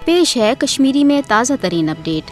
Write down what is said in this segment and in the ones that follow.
पेश है कश्मीरी में ताज़ा तरीन अपडेट।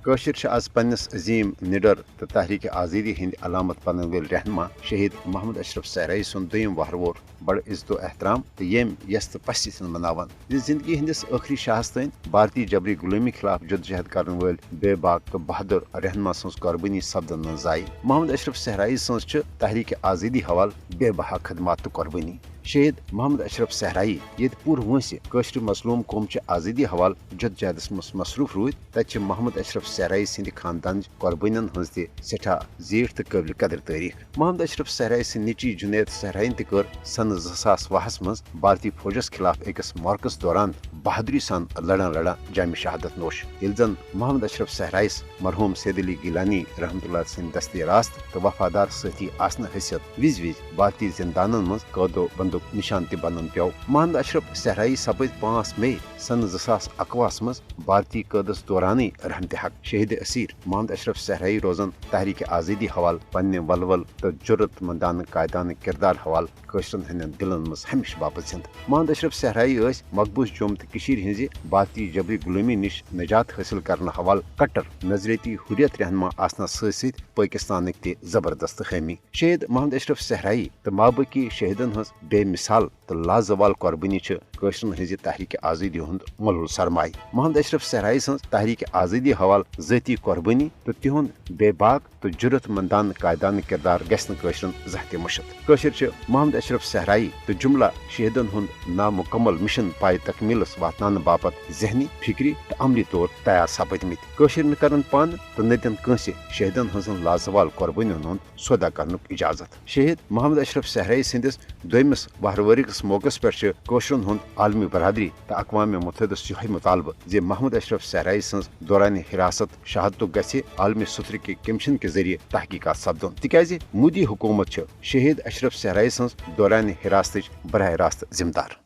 कशिर आज पन्नस अजीम निडर तो तहरीक आज़ादी हिंद अलामत पन वल रहनमा शहीद मोहम्मद अशरफ सहराई सुन दुम वहर वोर बड़ इज्जत एहतराम तो यम यस तो पस्त मनावान जिंदगी हंदिस आखिरी शाहस तन भारतीय जबरी गुलामी खिलाफ जदोजहद कर वल बेबाक तो बहादुर रहनमा सज कुर्बानी सपदन मन जाय मोहम्मद अशरफ सहराई सज तहरीक आज़ादी हवाल बेबहा खदमात तो कुर्बानी शहीद मोहम्मद अशरफ सहराई ये पूर वंस कशर मजलूम कौम आज़ादी हवाल जदोजहदस मसरूफ रूद तत मोहम्मद अशरफ सहराई सिंद खानदान कुर्बानियन हज तठा जीठ तो काबिल कदर तारीख मोहम्मद अशरफ सहराई सिंद नीची जुनैद सहराइन कर सन 2020 मज भारतीय फौजस खिलाफ अकिस मार्कस दौरान बहादुरी सान लड़ान जाम शहादत नोश ये जन मोहम्मद अशरफ सहराइस मरहूम सैद अली गिलानी रहमतुल्लाह सिंद दस्ते रास्त तो वफादार साथी आसन हैसियत विज विज भारतीय जिंदानन मज कदो बंदूक निशान तह बनन पेव मोहम्मद अशरफ सहराई सपद 5 मई सन 2021 मज भारतीय कदस दौरान रहमत हक शहीद असीर मोहम्मद अशरफ सहराई रोजन तहरीक आज़ादी हवाल पन्ने वलवल तो जुर्रत मंदान कायदान किरदार हवाल कशरन हंदन दिलन मज हमेश बापत सिंद मोहम्मद अशरफ सहराई मकबूज जोम तो हज भारतीय जबरी गुलामी निश निजात हासिल करने हवाल कट्टर नजरियती हुरियत रहनमा आसना सत पाकिस्तान तह जबरदस्त खमी शहीद मोहम्मद अशरफ सहराई तो माबकी शहीदन हज बेमिसाल तो लाजवाल कुर्बानी कशरन हज तहरीक आज़ादी हुंद मलुल सरमाय मोहम्मद अशरफ सहराई सज तहरीक आज़ादी हवाल ज़ाती कुर्बानी तो तिहुंद बेबाक तो जुर्रत मंदान कायदान किरदार गसन कशरन जहत मुशत कशर मोहम्मद अशरफ सहराई तो जुमला शहीदन हुंद नामुकम्मल मिशन पाए तकमीलस वातनान बापत जहनी फिक्री तो अमली तौर तैयार सपदमित कशर करन पान तो नदन कंस शहीदन हजन लाजवाल कुर्बानियन हुंद सौदा करनुक इजाजत शहीद मोहम्मद अशरफ सहराई सिंदिस दोयमिस वहरवरिकस मौकस पे कशरन हुंद आलमी बरदरी तो अक़वाम मुत्तहिदस यह मुतालबह जे मोहम्मद अशरफ सहराई सज दौरान हिरासत शहादतुक गछि आलमी सुथर के कमीशन के जरिए तहकीकात सपदन तिकाज मोदी हुकूमत शहीद अशरफ सहराई सज दौरान हिरासत बरह रास्त जिम्मेदार।